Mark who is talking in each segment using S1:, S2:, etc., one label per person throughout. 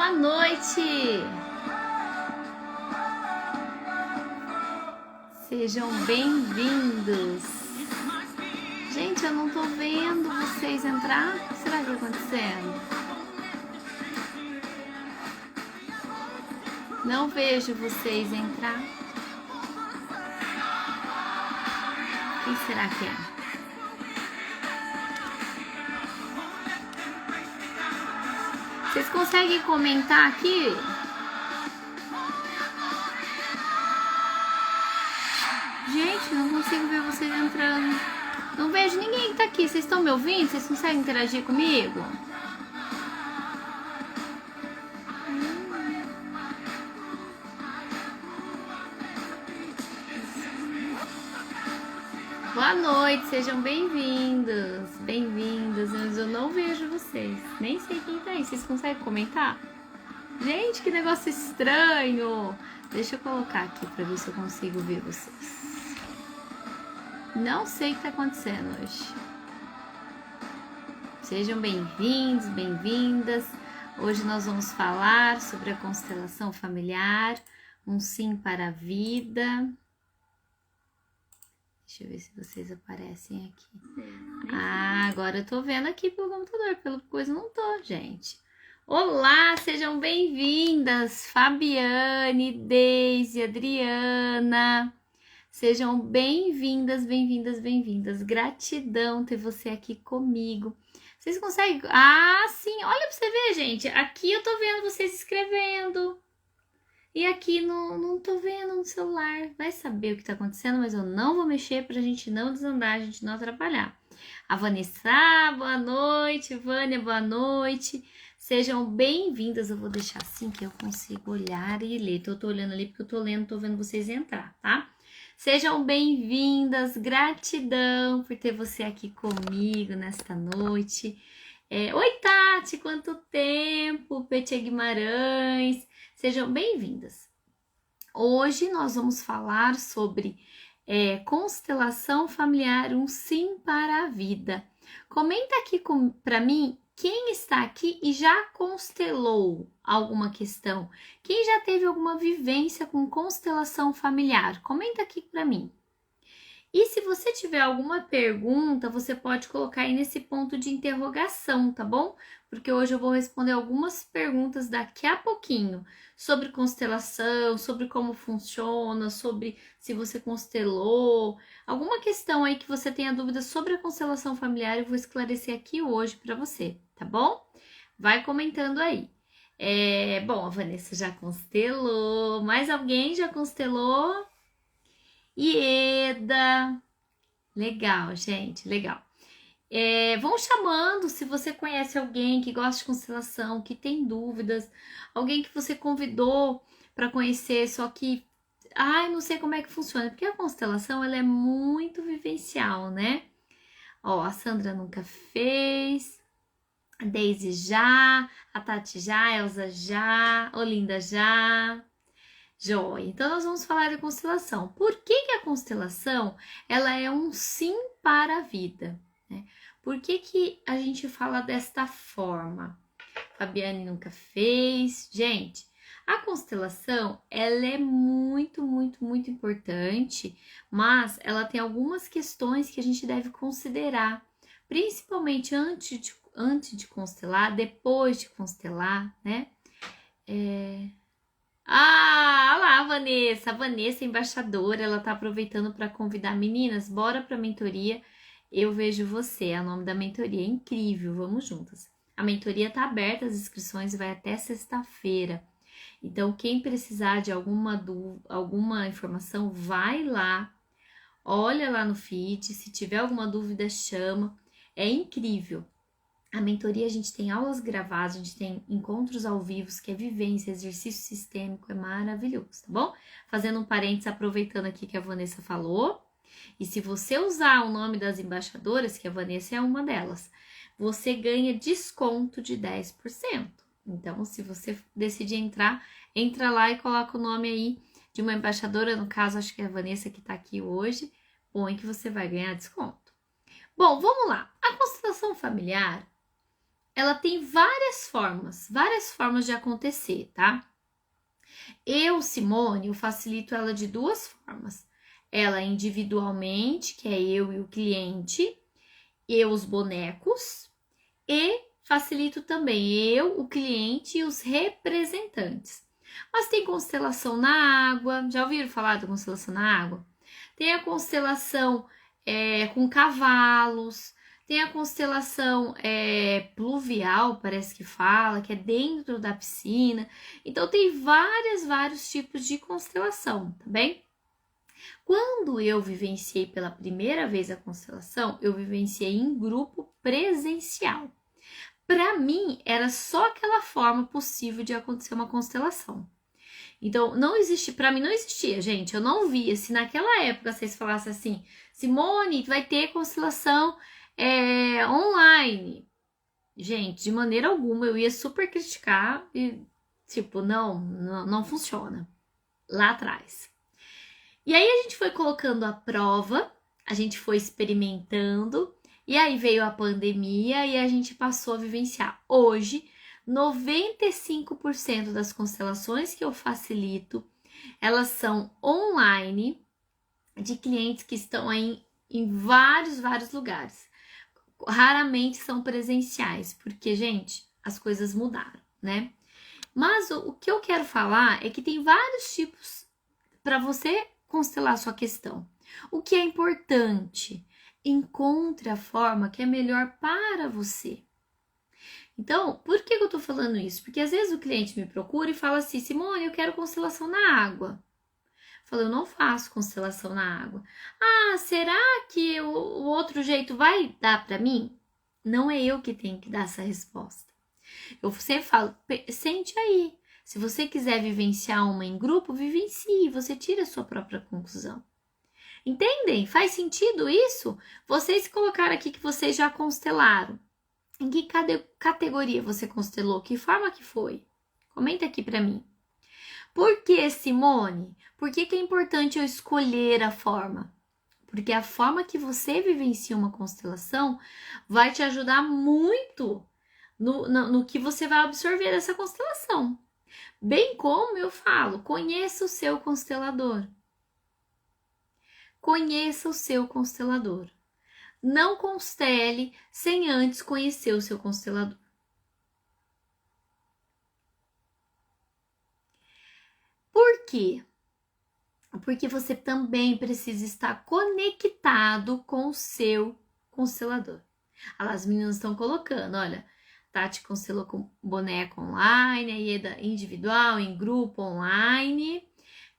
S1: Boa noite! Sejam bem-vindos! Gente, eu não tô vendo vocês entrar. O que será que tá acontecendo? Não vejo vocês entrar. Quem será que é? Vocês conseguem comentar aqui? Gente, não consigo ver vocês entrando. Não vejo ninguém que tá aqui. Vocês estão me ouvindo? Vocês conseguem interagir comigo? Boa noite, sejam bem-vindos. Bem-vindos. Mas eu não vejo vocês. Nem sei quem tá aí. Vocês conseguem comentar? Gente, que negócio estranho. Deixa eu colocar aqui pra ver se eu consigo ver vocês. Não sei o que tá acontecendo hoje. Sejam bem-vindos, bem-vindas. Hoje nós vamos falar sobre a constelação familiar, um sim para a vida. Deixa eu ver se vocês aparecem aqui. Ah, agora eu tô vendo aqui pelo computador, pelo coisa não tô, gente. Olá, sejam bem-vindas, Fabiane, Deise, Adriana. Sejam bem-vindas, bem-vindas, bem-vindas. Gratidão ter você aqui comigo. Vocês conseguem? Ah, sim. Olha pra você ver, gente. Aqui eu tô vendo vocês escrevendo. E aqui não tô vendo no celular. Vai saber o que tá acontecendo, mas eu não vou mexer pra gente não desandar, a gente não atrapalhar. A Vanessa, boa noite. Vânia, boa noite. Sejam bem-vindas. Eu vou deixar assim que eu consigo olhar e ler. Então, eu tô olhando ali porque eu tô lendo, tô vendo vocês entrar, tá? Sejam bem-vindas, gratidão por ter você aqui comigo nesta noite. Oi, Tati, quanto tempo? Petia Guimarães, sejam bem-vindas. Hoje nós vamos falar sobre constelação familiar, um sim para a vida. Comenta aqui para mim quem está aqui e já constelou alguma questão. Quem já teve alguma vivência com constelação familiar? Comenta aqui para mim. E se você tiver alguma pergunta, você pode colocar aí nesse ponto de interrogação, tá bom? Porque hoje eu vou responder algumas perguntas daqui a pouquinho sobre constelação, sobre como funciona, sobre se você constelou, alguma questão aí que você tenha dúvida sobre a constelação familiar, eu vou esclarecer aqui hoje para você, tá bom? Vai comentando aí. Bom, a Vanessa já constelou, mais alguém já constelou? Ieda, legal, gente, legal. Vão chamando se você conhece alguém que gosta de constelação, que tem dúvidas, alguém que você convidou para conhecer, só que, não sei como é que funciona, porque a constelação ela é muito vivencial, né? Ó, a Sandra nunca fez, a Deise já, a Tati já, a Elza já, a Olinda já. Joia, então nós vamos falar de constelação. Por que a constelação ela é um sim para a vida? Né? Por que a gente fala desta forma? Fabiane nunca fez. Gente, a constelação ela é muito, muito, muito importante, mas ela tem algumas questões que a gente deve considerar, principalmente antes de constelar, depois de constelar, né? Olha lá a Vanessa embaixadora, ela tá aproveitando para convidar meninas, bora pra mentoria, eu vejo você, é o nome da mentoria, é incrível, vamos juntas. A mentoria tá aberta, as inscrições vai até sexta-feira, então quem precisar de alguma informação, vai lá, olha lá no feed, se tiver alguma dúvida chama, é incrível. A mentoria a gente tem aulas gravadas, a gente tem encontros ao vivo, que é vivência, exercício sistêmico, é maravilhoso, tá bom? Fazendo um parênteses, aproveitando aqui que a Vanessa falou, e se você usar o nome das embaixadoras, que a Vanessa é uma delas, você ganha desconto de 10%. Então, se você decidir entrar, entra lá e coloca o nome aí de uma embaixadora, no caso, acho que é a Vanessa que tá aqui hoje, põe que você vai ganhar desconto. Bom, vamos lá. A constelação familiar, ela tem várias formas de acontecer, tá? Eu, Simone, eu facilito ela de duas formas. Ela individualmente, que é eu e o cliente, eu, os bonecos, e facilito também eu, o cliente e os representantes. Mas tem constelação na água, já ouviram falar da constelação na água? Tem a constelação com cavalos, tem a constelação pluvial, parece que fala, que é dentro da piscina. Então tem vários tipos de constelação, tá bem? Quando eu vivenciei pela primeira vez a constelação, eu vivenciei em grupo presencial. Para mim, era só aquela forma possível de acontecer uma constelação. Então, para mim não existia, gente. Eu não via. Se naquela época vocês falassem assim, Simone, vai ter constelação online. Gente, de maneira alguma, eu ia super criticar e, tipo, não funciona. Lá atrás. E aí a gente foi colocando à prova, a gente foi experimentando, e aí veio a pandemia e a gente passou a vivenciar. Hoje, 95% das constelações que eu facilito, elas são online, de clientes que estão aí em vários lugares. Raramente são presenciais, porque, gente, as coisas mudaram, né? Mas o que eu quero falar é que tem vários tipos para você constelar sua questão. O que é importante? Encontre a forma que é melhor para você. Então, por que eu tô falando isso? Porque às vezes o cliente me procura e fala assim, Simone, eu quero constelação na água. Eu falo, eu não faço constelação na água. Ah, será que o outro jeito vai dar para mim? Não é eu que tenho que dar essa resposta. Eu sempre falo, sente aí. Se você quiser vivenciar uma em grupo, vivencie, você tira a sua própria conclusão. Entendem? Faz sentido isso? Vocês colocaram aqui que vocês já constelaram. Em que categoria você constelou? Que forma que foi? Comenta aqui para mim. Por que, Simone? Por que é importante eu escolher a forma? Porque a forma que você vivencia uma constelação vai te ajudar muito no que você vai absorver dessa constelação. Bem como eu falo, conheça o seu constelador. Conheça o seu constelador. Não constele sem antes conhecer o seu constelador. Por quê? Porque você também precisa estar conectado com o seu constelador. As meninas estão colocando, olha, Tati constelou com boneco online, a Ieda individual, em grupo online.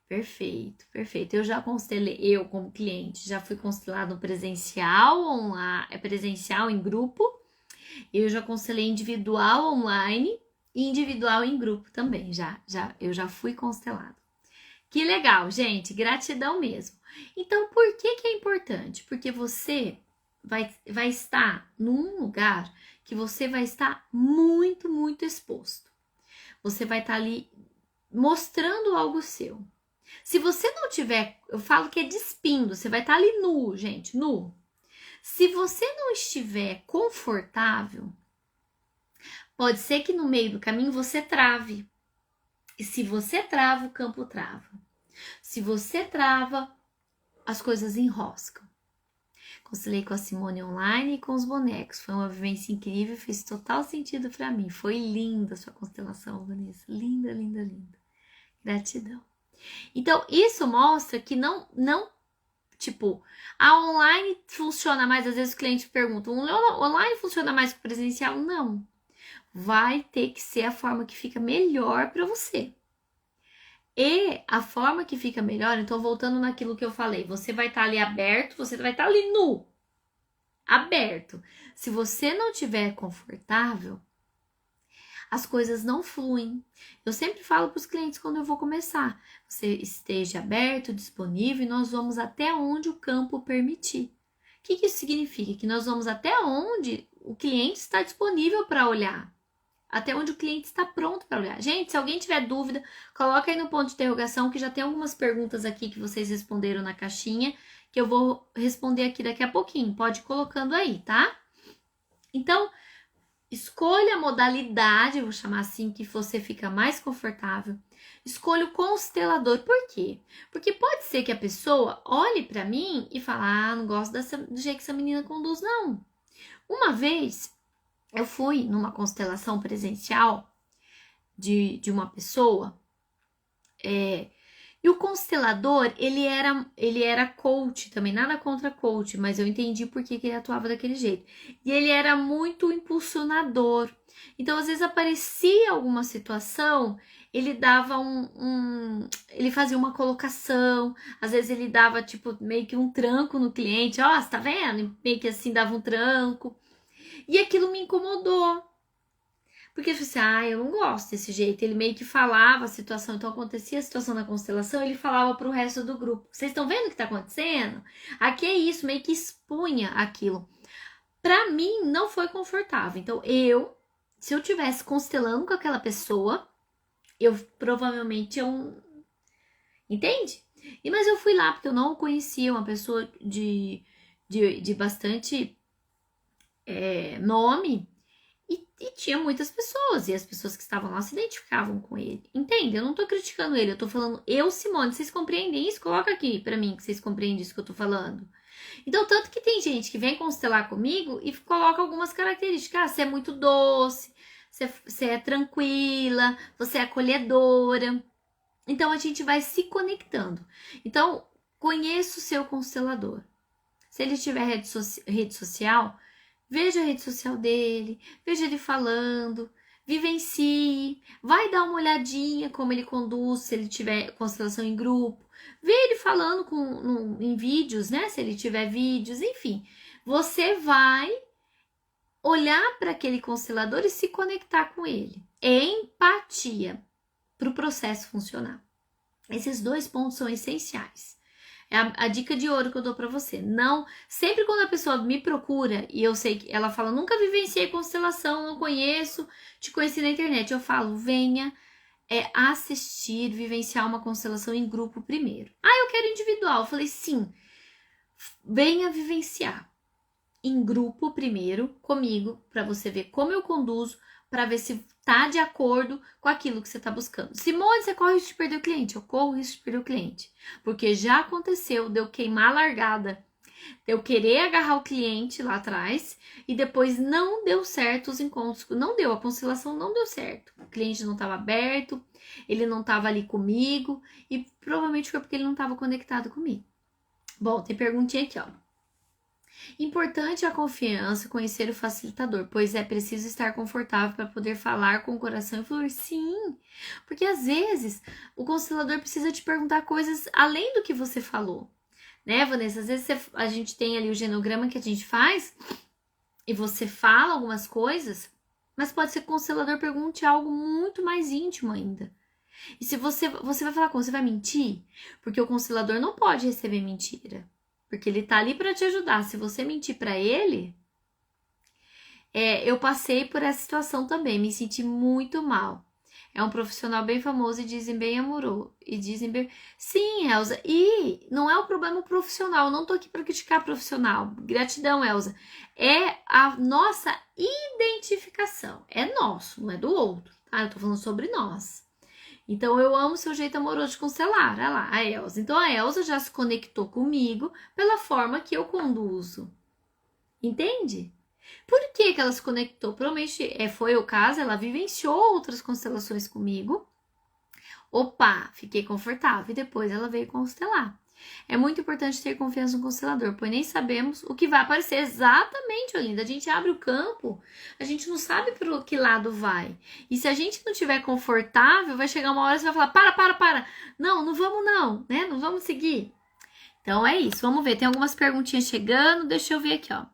S1: Perfeito, perfeito. Eu já constelei, eu como cliente, já fui constelado presencial, online, presencial em grupo. Eu já constelei individual online e individual em grupo também. Eu já fui constelado. Que legal, gente, gratidão mesmo. Então, por que é importante? Porque você vai estar num lugar que você vai estar muito exposto. Você vai estar ali mostrando algo seu. Se você não tiver, eu falo que é despindo, você vai estar ali nu, gente, nu. Se você não estiver confortável, pode ser que no meio do caminho você trave. E se você trava, o campo trava. Se você trava, as coisas enroscam. Constelei com a Simone online e com os bonecos. Foi uma vivência incrível, fez total sentido para mim. Foi linda a sua constelação, Vanessa. Linda. Gratidão. Então, isso mostra que tipo, a online funciona mais, às vezes o cliente pergunta, online funciona mais que o presencial? Não. Vai ter que ser a forma que fica melhor para você. E a forma que fica melhor, então voltando naquilo que eu falei, você vai estar ali aberto, você vai estar ali nu, aberto. Se você não estiver confortável, as coisas não fluem. Eu sempre falo para os clientes quando eu vou começar, você esteja aberto, disponível e nós vamos até onde o campo permitir. O que isso significa? Que nós vamos até onde o cliente está disponível para olhar. Até onde o cliente está pronto para olhar. Gente, se alguém tiver dúvida, coloca aí no ponto de interrogação, que já tem algumas perguntas aqui que vocês responderam na caixinha, que eu vou responder aqui daqui a pouquinho. Pode ir colocando aí, tá? Então, Escolha a modalidade, vou chamar assim, que você fica mais confortável. Escolha o constelador. Por quê? Porque pode ser que a pessoa olhe para mim e fale, não gosto do jeito que essa menina conduz, não. Uma vez, eu fui numa constelação presencial de uma pessoa, e o constelador, ele era coach também, nada contra coach, mas eu entendi por que ele atuava daquele jeito. E ele era muito impulsionador. Então, às vezes aparecia alguma situação, ele dava ele fazia uma colocação, às vezes ele dava tipo meio que um tranco no cliente, ó, você tá vendo? E meio que assim dava um tranco. E aquilo me incomodou. Porque eu falei assim, eu não gosto desse jeito. Ele meio que falava a situação, então acontecia a situação na constelação, ele falava pro resto do grupo. Vocês estão vendo o que tá acontecendo? Aqui é isso, meio que expunha aquilo. Pra mim, não foi confortável. Então, se eu tivesse constelando com aquela pessoa, eu provavelmente entende? Mas eu fui lá porque eu não conhecia uma pessoa de bastante nome. E tinha muitas pessoas, e as pessoas que estavam lá se identificavam com ele. Entende? Eu não tô criticando ele, eu tô falando Simone, vocês compreendem isso? Coloca aqui pra mim que vocês compreendem isso que eu tô falando. Então, tanto que tem gente que vem constelar comigo e coloca algumas características. Você é muito doce, você é tranquila, você é acolhedora. Então, a gente vai se conectando. Então, conheça o seu constelador. Se ele tiver rede social, veja a rede social dele, veja ele falando, vivencie, vai dar uma olhadinha como ele conduz, se ele tiver constelação em grupo, vê ele falando em vídeos, né? Se ele tiver vídeos, enfim. Você vai olhar para aquele constelador e se conectar com ele. É empatia para o processo funcionar. Esses 2 pontos são essenciais. É a dica de ouro que eu dou pra você. Não, sempre quando a pessoa me procura e eu sei que ela fala, nunca vivenciei constelação, não conheço, te conheci na internet. Eu falo, venha assistir, vivenciar uma constelação em grupo primeiro. Eu quero individual. Eu falei, sim, venha vivenciar em grupo primeiro comigo, pra você ver como eu conduzo, para ver se tá de acordo com aquilo que você tá buscando. Simone, você corre o risco de perder o cliente? Eu corro o risco de perder o cliente. Porque já aconteceu de eu queimar a largada, de eu querer agarrar o cliente lá atrás e depois não deu certo os encontros. Não deu, a constelação não deu certo. O cliente não estava aberto, ele não estava ali comigo e provavelmente foi porque ele não estava conectado comigo. Bom, tem perguntinha aqui, ó. Importante a confiança, conhecer o facilitador, pois é preciso estar confortável para poder falar com o coração e fluir. Sim, porque às vezes o constelador precisa te perguntar coisas além do que você falou, né, Vanessa? Às vezes a gente tem ali o genograma que a gente faz e você fala algumas coisas, mas pode ser que o constelador pergunte algo muito mais íntimo ainda. E se você vai falar como? Você vai mentir? Porque o constelador não pode receber mentira. Porque ele tá ali para te ajudar. Se você mentir para ele, eu passei por essa situação também, me senti muito mal. É um profissional bem famoso e dizem bem amoroso. E dizem bem. Sim, Elza. E não é o problema profissional. Eu não tô aqui para criticar profissional. Gratidão, Elza. É a nossa identificação. É nosso, não é do outro, tá? Eu tô falando sobre nós. Então, eu amo seu jeito amoroso de constelar. Olha lá, a Elza. Então, a Elza já se conectou comigo pela forma que eu conduzo. Entende? Por que ela se conectou? Provavelmente foi o caso, ela vivenciou outras constelações comigo. Opa, fiquei confortável. E depois ela veio constelar. É muito importante ter confiança no constelador, pois nem sabemos o que vai aparecer. Exatamente, Olinda. A gente abre o campo, a gente não sabe para que lado vai. E se a gente não estiver confortável, vai chegar uma hora e você vai falar, para. Não vamos não, né? Não vamos seguir. Então é isso, vamos ver. Tem algumas perguntinhas chegando, deixa eu ver aqui, ó.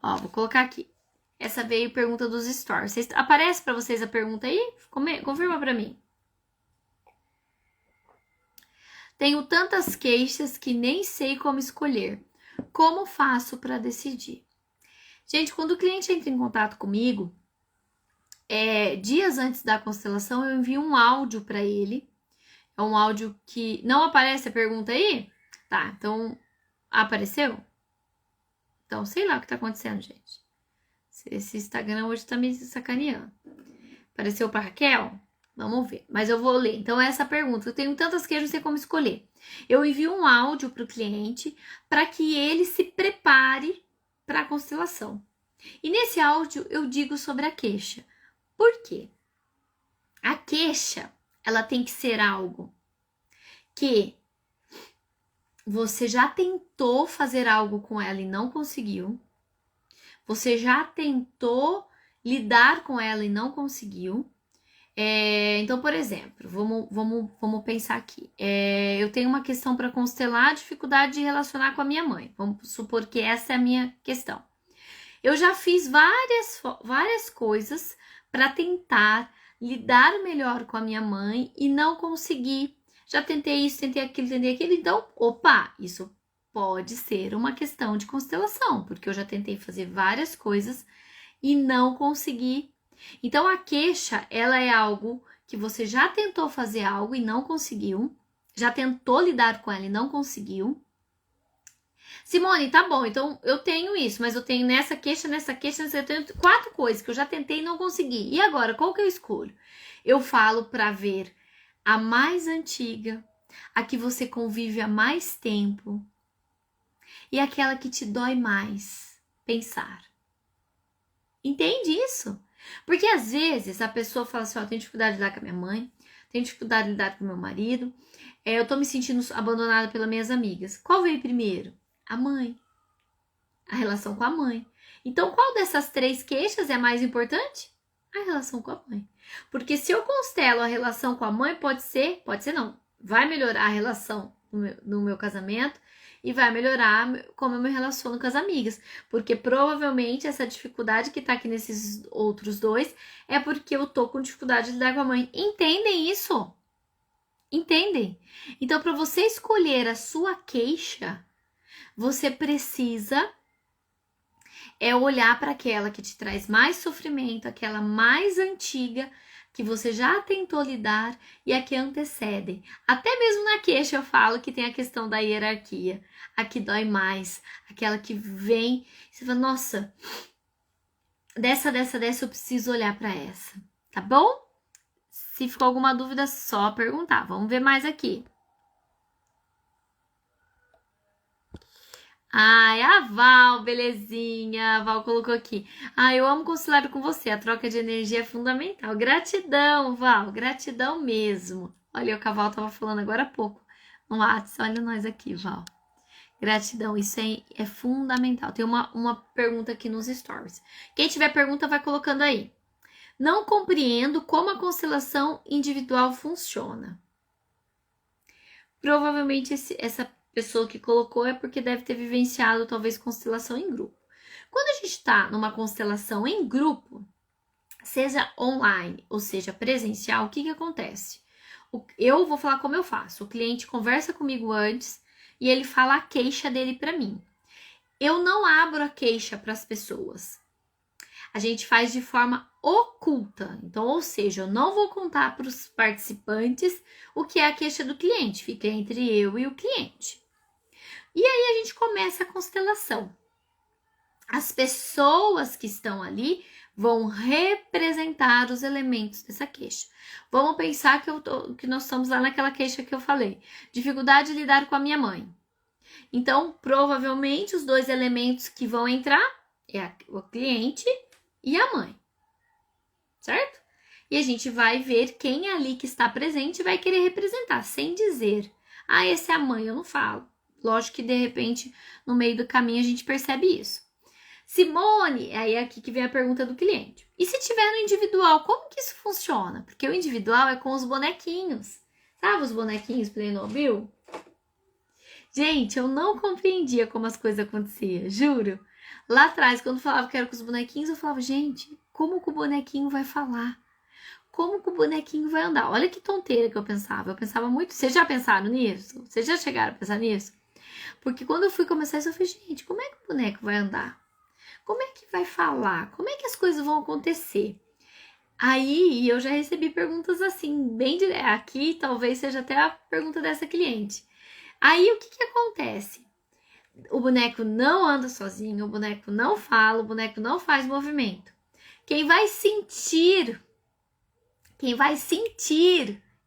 S1: Ó, vou colocar aqui. Essa veio pergunta dos stories. Aparece para vocês a pergunta aí? Confirma para mim. Tenho tantas queixas que nem sei como escolher. Como faço para decidir? Gente, quando o cliente entra em contato comigo, dias antes da constelação, eu envio um áudio para ele. É um áudio que não aparece a pergunta aí? Tá, então apareceu? Então, sei lá o que tá acontecendo, gente. Esse Instagram hoje tá me sacaneando. Apareceu pra Raquel? Vamos ver. Mas eu vou ler. Então, essa pergunta. Eu tenho tantas queixas, não sei como escolher. Eu envio um áudio pro cliente para que ele se prepare para a constelação. E nesse áudio eu digo sobre a queixa. Por quê? A queixa, ela tem que ser algo que você já tentou fazer algo com ela e não conseguiu. Você já tentou lidar com ela e não conseguiu. Então, por exemplo, vamos pensar aqui. Eu tenho uma questão para constelar, dificuldade de relacionar com a minha mãe. Vamos supor que essa é a minha questão. Eu já fiz várias coisas para tentar lidar melhor com a minha mãe e não consegui. Já tentei isso, tentei aquilo. Então, isso pode ser uma questão de constelação, porque eu já tentei fazer várias coisas e não consegui. Então, a queixa, ela é algo que você já tentou fazer algo e não conseguiu, já tentou lidar com ela e não conseguiu. Simone, tá bom, então eu tenho isso, mas eu tenho nessa queixa, eu tenho 4 coisas que eu já tentei e não consegui. E agora, qual que eu escolho? Eu falo para ver a mais antiga, a que você convive há mais tempo e aquela que te dói mais pensar. Entende isso? Porque às vezes a pessoa fala assim, eu tenho dificuldade de lidar com a minha mãe, tenho dificuldade de lidar com o meu marido, eu tô me sentindo abandonada pelas minhas amigas. Qual veio primeiro? A mãe. A relação com a mãe. Então, qual dessas 3 queixas é mais importante? A relação com a mãe. Porque se eu constelo a relação com a mãe, pode ser não, vai melhorar a relação no meu casamento e vai melhorar como eu me relaciono com as amigas. Porque provavelmente essa dificuldade que tá aqui nesses outros 2 é porque eu tô com dificuldade de lidar com a mãe. Entendem isso? Entendem? Então, para você escolher a sua queixa, você precisa olhar para aquela que te traz mais sofrimento, aquela mais antiga, que você já tentou lidar e a que antecedem. Até mesmo na queixa eu falo que tem a questão da hierarquia, a que dói mais, aquela que vem, você fala, nossa, dessa eu preciso olhar para essa, tá bom? Se ficou alguma dúvida, só perguntar. Vamos ver mais aqui. Ai, a Val, belezinha. A Val colocou aqui. Eu amo constelar com você. A troca de energia é fundamental. Gratidão, Val. Gratidão mesmo. Olha, o que a Val tava falando agora há pouco no WhatsApp. Olha nós aqui, Val. Gratidão, isso é fundamental. Tem uma pergunta aqui nos stories. Quem tiver pergunta, vai colocando aí. Não compreendo como a constelação individual funciona. Provavelmente essa pessoa que colocou é porque deve ter vivenciado talvez constelação em grupo. Quando a gente está numa constelação em grupo, seja online ou seja presencial, o que acontece? Eu vou falar como eu faço. O cliente conversa comigo antes e ele fala a queixa dele para mim. Eu não abro a queixa para as pessoas. A gente faz de forma oculta. Então, ou seja, eu não vou contar para os participantes o que é a queixa do cliente. Fica entre eu e o cliente. E aí a gente começa a constelação. As pessoas que estão ali vão representar os elementos dessa queixa. Vamos pensar que nós estamos lá naquela queixa que eu falei. Dificuldade de lidar com a minha mãe. Então, provavelmente, os 2 elementos que vão entrar é o cliente e a mãe. Certo? E a gente vai ver quem ali que está presente vai querer representar, sem dizer, essa é a mãe, eu não falo. Lógico que, de repente, no meio do caminho, a gente percebe isso. Simone, aí é aqui que vem a pergunta do cliente. E se tiver no individual, como que isso funciona? Porque o individual é com os bonequinhos. Sabe os bonequinhos Playmobil? Gente, eu não compreendia como as coisas aconteciam, juro. Lá atrás, quando falava que era com os bonequinhos, eu falava, gente, como que o bonequinho vai falar? Como que o bonequinho vai andar? Olha que tonteira que eu pensava. Eu pensava muito. Vocês já pensaram nisso? Vocês já chegaram a pensar nisso? Porque quando eu fui começar isso, eu falei, gente, como é que o boneco vai andar? Como é que vai falar? Como é que as coisas vão acontecer? Aí eu já recebi perguntas assim, bem direto. Aqui talvez seja até a pergunta dessa cliente. Aí o que acontece? O boneco não anda sozinho, o boneco não fala, o boneco não faz movimento. Quem vai sentir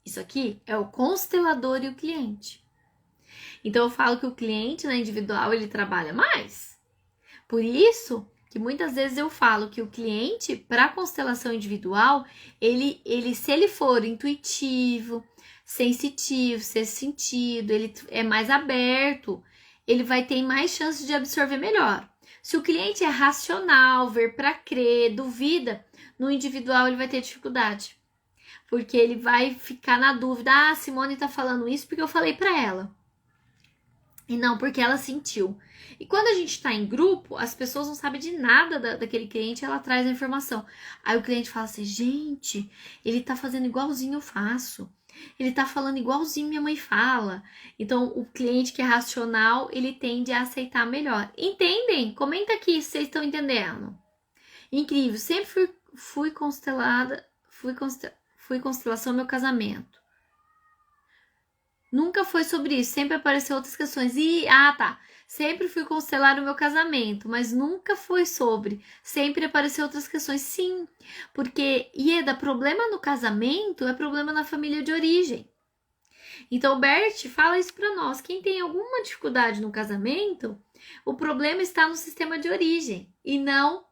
S1: isso aqui é o constelador e o cliente. Então eu falo que o cliente na individual ele trabalha mais. Por isso que muitas vezes eu falo que o cliente para constelação individual, ele se ele for intuitivo, sensitivo, ser sentido, ele é mais aberto, ele vai ter mais chances de absorver melhor. Se o cliente é racional, ver para crer, duvida, no individual ele vai ter dificuldade. Porque ele vai ficar na dúvida, a Simone tá falando isso porque eu falei para ela. E não porque ela sentiu. E quando a gente tá em grupo, as pessoas não sabem de nada daquele cliente, ela traz a informação. Aí o cliente fala assim, gente, ele tá fazendo igualzinho eu faço. Ele tá falando igualzinho minha mãe fala. Então, o cliente que é racional, ele tende a aceitar melhor. Entendem? Comenta aqui se vocês estão entendendo. Incrível. Sempre fui constelada, fui constelação no meu casamento. Nunca foi sobre isso, sempre apareceu outras questões. Sempre fui constelar o meu casamento, mas nunca foi sobre. Sempre apareceu outras questões. Sim, porque Ieda, problema no casamento é problema na família de origem. Então, o Bert fala isso para nós. Quem tem alguma dificuldade no casamento, o problema está no sistema de origem e não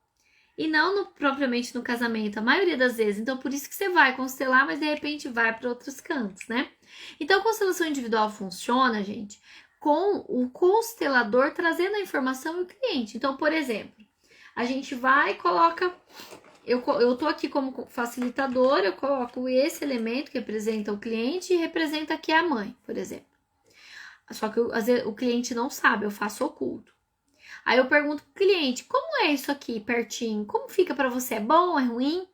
S1: propriamente no casamento, a maioria das vezes. Então, por isso que você vai constelar, mas de repente vai para outros cantos, né? Então, a constelação individual funciona, gente, com o constelador trazendo a informação e o cliente. Então, por exemplo, a gente vai e coloca... Eu tô aqui como facilitador, eu coloco esse elemento que representa o cliente e representa aqui a mãe, por exemplo. Só que às vezes o cliente não sabe, eu faço oculto. Aí eu pergunto pro cliente, como é isso aqui pertinho? Como fica para você? É bom? É ruim?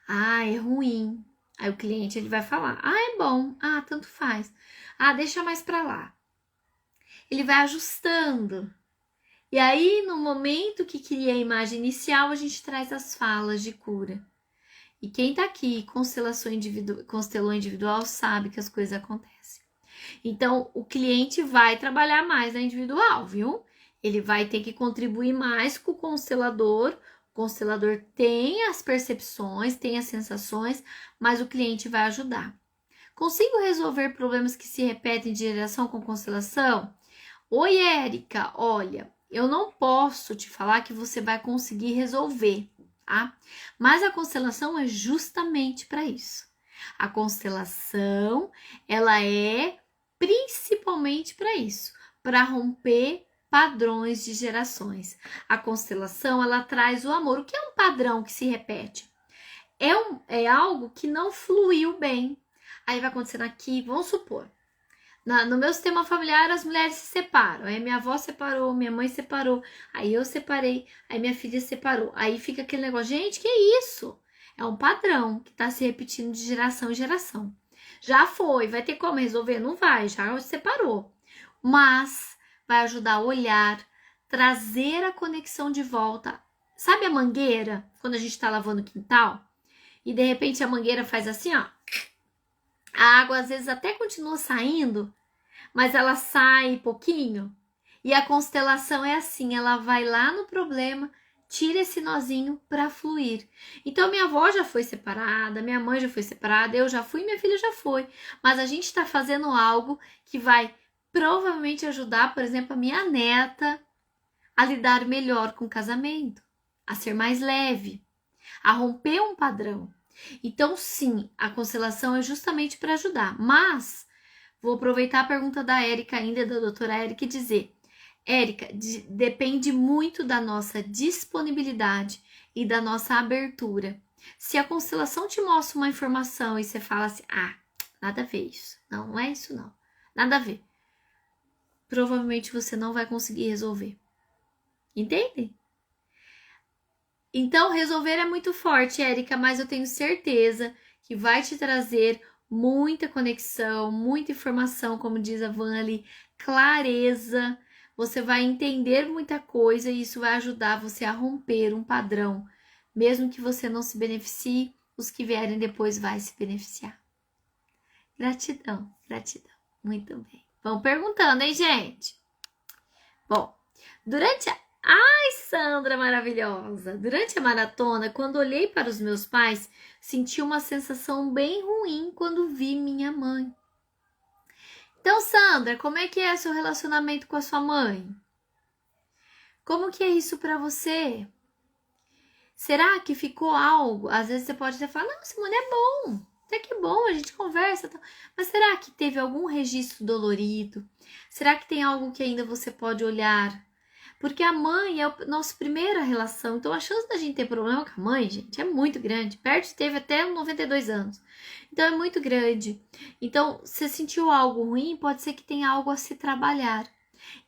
S1: Ah, é ruim. Aí o cliente ele vai falar, é bom. Ah, tanto faz. Ah, deixa mais para lá. Ele vai ajustando. E aí, no momento que cria a imagem inicial, a gente traz as falas de cura. E quem tá aqui, constelou individual, sabe que as coisas acontecem. Então, o cliente vai trabalhar mais na individual, viu? Ele vai ter que contribuir mais com o constelador. O constelador tem as percepções, tem as sensações, mas o cliente vai ajudar. Consigo resolver problemas que se repetem de geração com constelação? Oi, Érica, olha, eu não posso te falar que você vai conseguir resolver, tá? Mas a constelação é justamente para isso. A constelação, ela é principalmente para isso, para romper padrões de gerações. A constelação, ela traz o amor. O que é um padrão que se repete? É algo que não fluiu bem. Aí vai acontecendo aqui, vamos supor, no meu sistema familiar as mulheres se separam. Aí minha avó separou, minha mãe separou, aí eu separei, aí minha filha separou. Aí fica aquele negócio, gente, que é isso? É um padrão que está se repetindo de geração em geração. Já foi, vai ter como resolver? Não vai, já separou. Mas vai ajudar a olhar, trazer a conexão de volta. Sabe a mangueira, quando a gente está lavando o quintal? E de repente a mangueira faz assim, ó. A água às vezes até continua saindo, mas ela sai pouquinho. E a constelação é assim, ela vai lá no problema, tira esse nozinho para fluir. Então minha avó já foi separada, minha mãe já foi separada, eu já fui, minha filha já foi. Mas a gente está fazendo algo que vai provavelmente ajudar, por exemplo, a minha neta a lidar melhor com o casamento, a ser mais leve, a romper um padrão. Então, sim, a constelação é justamente para ajudar. Mas vou aproveitar a pergunta da Érica ainda, da doutora Érica, e dizer, Érica, depende muito da nossa disponibilidade e da nossa abertura. Se a constelação te mostra uma informação e você fala assim, nada a ver isso. Não é isso não. Nada a ver. Provavelmente você não vai conseguir resolver. Entendem? Então, resolver é muito forte, Érica, mas eu tenho certeza que vai te trazer muita conexão, muita informação, como diz a Van ali, clareza. Você vai entender muita coisa e isso vai ajudar você a romper um padrão. Mesmo que você não se beneficie, os que vierem depois vai se beneficiar. Gratidão, gratidão. Muito bem. Vão perguntando, hein, gente?
S2: Bom, durante a... Ai, Sandra maravilhosa! Durante a maratona, quando olhei para os meus pais, senti uma sensação bem ruim quando vi minha mãe. Então, Sandra, como é que é seu relacionamento com a sua mãe? Como que é isso para você? Será que ficou algo? Às vezes você pode até falar, não, Simone, é bom. Até que é bom, a gente conversa. Mas será que teve algum registro dolorido? Será que tem algo que ainda você pode olhar? Porque a mãe é a nossa primeira relação. Então, a chance da gente ter problema com a mãe, gente, é muito grande. Bert teve até 92 anos. Então, é muito grande. Então, se sentiu algo ruim, pode ser que tenha algo a se trabalhar.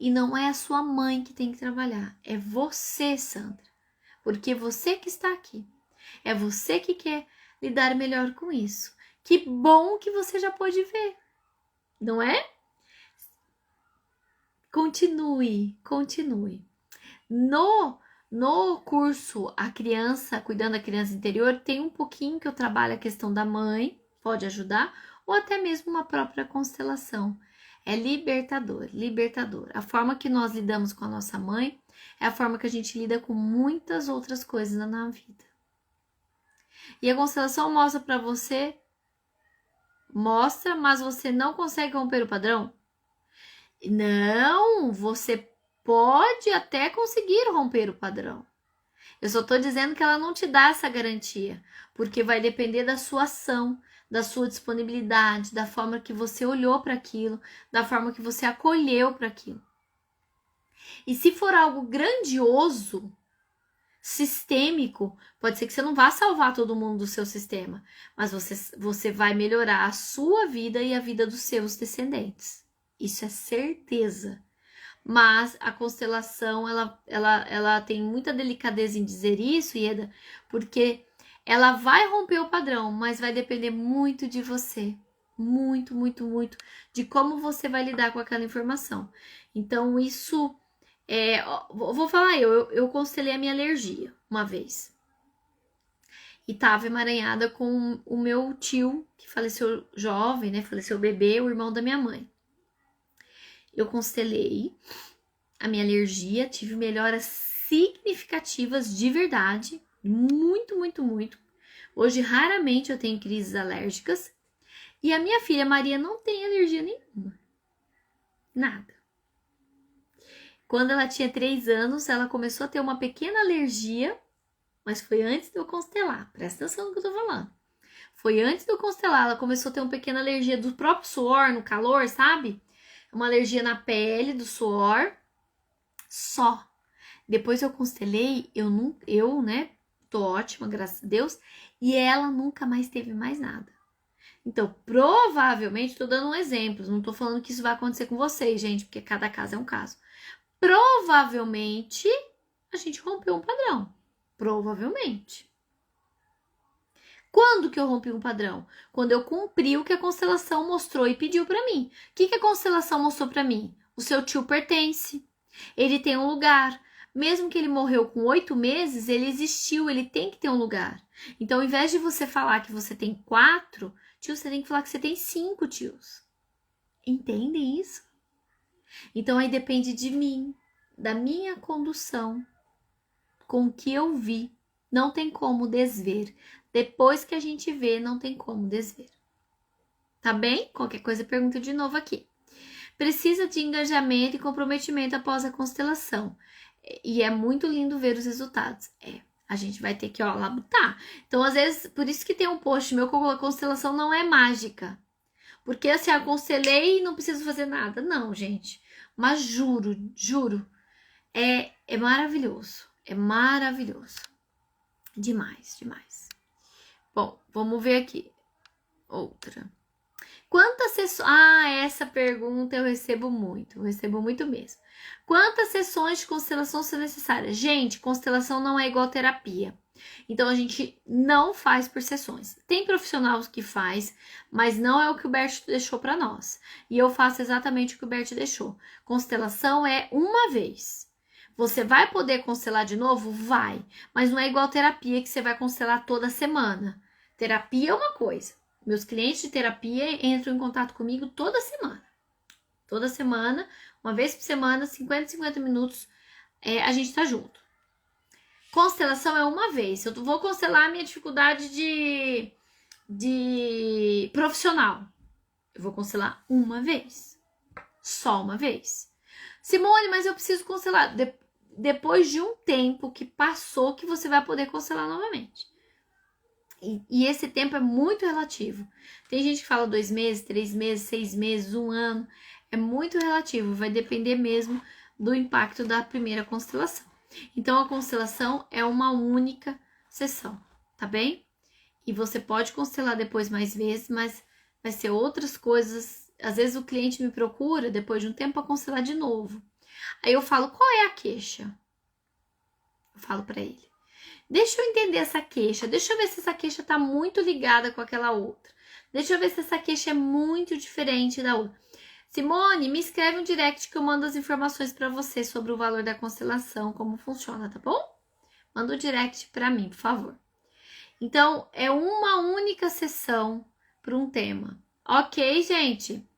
S2: E não é a sua mãe que tem que trabalhar. É você, Sandra. Porque você que está aqui. É você que quer lidar melhor com isso. Que bom que você já pôde ver. Não é? Continue. No curso A Criança, Cuidando da Criança Interior, tem um pouquinho que eu trabalho a questão da mãe, pode ajudar, ou até mesmo uma própria constelação. É libertador. A forma que nós lidamos com a nossa mãe é a forma que a gente lida com muitas outras coisas na vida. E a constelação mostra para você, mas você não consegue romper o padrão? Não, você pode até conseguir romper o padrão. Eu só tô dizendo que ela não te dá essa garantia, porque vai depender da sua ação, da sua disponibilidade, da forma que você olhou para aquilo, da forma que você acolheu para aquilo. E se for algo grandioso, sistêmico, pode ser que você não vá salvar todo mundo do seu sistema, mas você vai melhorar a sua vida e a vida dos seus descendentes. Isso é certeza. Mas a constelação, ela tem muita delicadeza em dizer isso, Ieda, porque ela vai romper o padrão, mas vai depender muito de você. Muito, de como você vai lidar com aquela informação. Então, isso... vou falar eu constelei a minha alergia uma vez. E tava emaranhada com o meu tio, que faleceu jovem, né? Faleceu bebê, o irmão da minha mãe. Eu constelei a minha alergia, tive melhoras significativas de verdade. Muito. Hoje, raramente eu tenho crises alérgicas. E a minha filha Maria não tem alergia nenhuma. Nada. Quando ela tinha 3 anos, ela começou a ter uma pequena alergia, mas foi antes de eu constelar. Presta atenção no que eu tô falando. Foi antes de eu constelar, ela começou a ter uma pequena alergia do próprio suor, no calor, sabe? Uma alergia na pele, do suor. Só. Depois eu constelei, eu, né, tô ótima, graças a Deus, e ela nunca mais teve mais nada. Então, provavelmente, tô dando um exemplo, não tô falando que isso vai acontecer com vocês, gente, porque cada caso é um caso. Provavelmente, a gente rompeu um padrão. Provavelmente. Quando que eu rompi um padrão? Quando eu cumpri o que a constelação mostrou e pediu para mim. O que a constelação mostrou para mim? O seu tio pertence. Ele tem um lugar. Mesmo que ele morreu com 8 meses, ele existiu, ele tem que ter um lugar. Então, ao invés de você falar que você tem 4 tios, você tem que falar que você tem 5 tios. Entendem isso? Então, aí depende de mim, da minha condução, com o que eu vi. Não tem como desver. Depois que a gente vê, não tem como desver. Tá bem? Qualquer coisa, pergunta de novo aqui. Precisa de engajamento e comprometimento após a constelação. E é muito lindo ver os resultados. A gente vai ter que, labutar. Então, às vezes, por isso que tem um post meu que a constelação não é mágica. Porque assim, eu constelei e não preciso fazer nada. Não, gente. Mas juro, é maravilhoso. É maravilhoso. Demais. Bom, vamos ver aqui. Outra. Quantas sessões... essa pergunta eu recebo muito mesmo. Quantas sessões de constelação são necessárias? Gente, constelação não é igual terapia. Então, a gente não faz por sessões. Tem profissionais que faz, mas não é o que o Bert deixou para nós. E eu faço exatamente o que o Bert deixou. Constelação é uma vez. Você vai poder constelar de novo? Vai. Mas não é igual terapia que você vai constelar toda semana. Terapia é uma coisa. Meus clientes de terapia entram em contato comigo toda semana. Toda semana, uma vez por semana, 50 minutos, a gente tá junto. Constelação é uma vez. Eu vou constelar a minha dificuldade de profissional. Eu vou constelar uma vez. Só uma vez. Simone, mas eu preciso constelar. Depois de um tempo que passou, que você vai poder constelar novamente. E esse tempo é muito relativo. Tem gente que fala 2 meses, 3 meses, 6 meses, 1 ano. É muito relativo. Vai depender mesmo do impacto da primeira constelação. Então, a constelação é uma única sessão, tá bem? E você pode constelar depois mais vezes, mas vai ser outras coisas. Às vezes o cliente me procura depois de um tempo para constelar de novo. Aí eu falo, qual é a queixa? Eu falo para ele. Deixa eu entender essa queixa. Deixa eu ver se essa queixa tá muito ligada com aquela outra. Deixa eu ver se essa queixa é muito diferente da outra. Simone, me escreve um direct que eu mando as informações para você sobre o valor da constelação, como funciona, tá bom? Manda um direct para mim, por favor. Então, é uma única sessão para um tema. Ok, gente?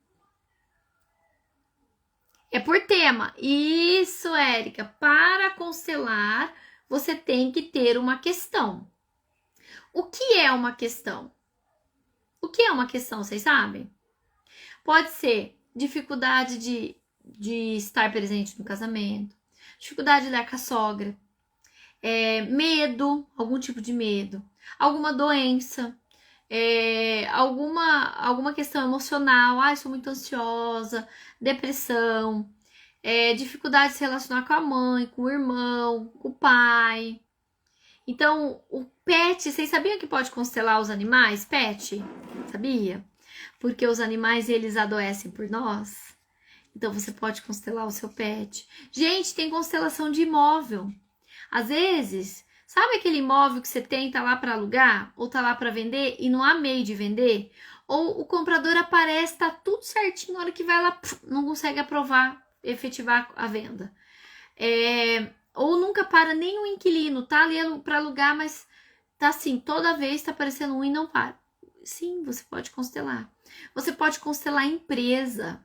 S2: É por tema. Isso, Érica. Para constelar, você tem que ter uma questão. O que é uma questão? O que é uma questão, vocês sabem? Pode ser dificuldade de estar presente no casamento, dificuldade de lidar com a sogra, medo, algum tipo de medo, alguma doença, alguma questão emocional, sou muito ansiosa, depressão, dificuldade de se relacionar com a mãe, com o irmão, com o pai. Então, o pet, vocês sabiam que pode constelar os animais? Pet, sabia? Porque os animais, eles adoecem por nós. Então, você pode constelar o seu pet. Gente, tem constelação de imóvel. Às vezes, sabe aquele imóvel que você tem, tá lá para alugar? Ou tá lá para vender e não há meio de vender? Ou o comprador aparece, tá tudo certinho, na hora que vai lá, não consegue aprovar, efetivar a venda. Ou nunca para nenhum inquilino, tá ali para alugar, mas tá assim, toda vez tá aparecendo um e não para. Sim, você pode constelar. Você pode constelar empresa.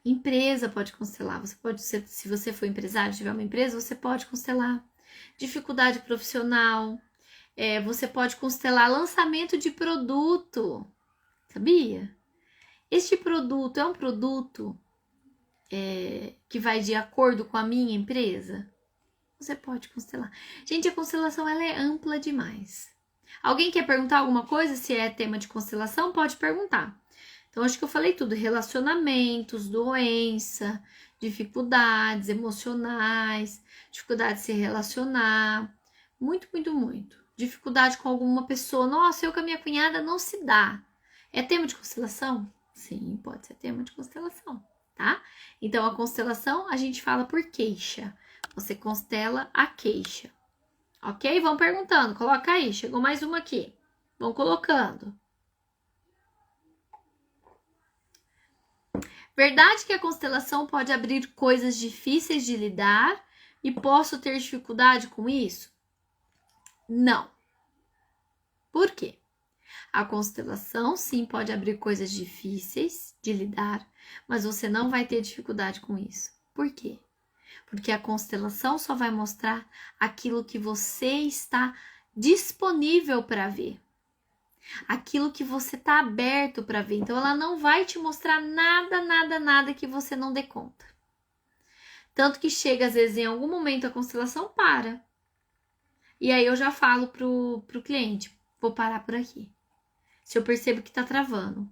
S2: Empresa pode constelar. Você pode, se você for empresário, tiver uma empresa, você pode constelar. Dificuldade profissional. Você pode constelar lançamento de produto. Sabia? Este produto é um produto que vai de acordo com a minha empresa? Você pode constelar. Gente, a constelação ela é ampla demais. Alguém quer perguntar alguma coisa? Se é tema de constelação, pode perguntar. Então, acho que eu falei tudo. Relacionamentos, doença, dificuldades emocionais, dificuldade de se relacionar. Muito, muito, muito. Dificuldade com alguma pessoa. Nossa, eu com a minha cunhada não se dá. É tema de constelação? Sim, pode ser tema de constelação, tá? Então, a constelação a gente fala por queixa. Você constela a queixa. Ok? Vão perguntando. Coloca aí. Chegou mais uma aqui. Vão colocando. Verdade que a constelação pode abrir coisas difíceis de lidar e posso ter dificuldade com isso? Não. Por quê? A constelação, sim, pode abrir coisas difíceis de lidar, mas você não vai ter dificuldade com isso. Por quê? Porque a constelação só vai mostrar aquilo que você está disponível para ver. Aquilo que você está aberto para ver. Então, ela não vai te mostrar nada que você não dê conta. Tanto que chega, às vezes, em algum momento, a constelação para. E aí, eu já falo pro cliente, vou parar por aqui. Se eu percebo que está travando.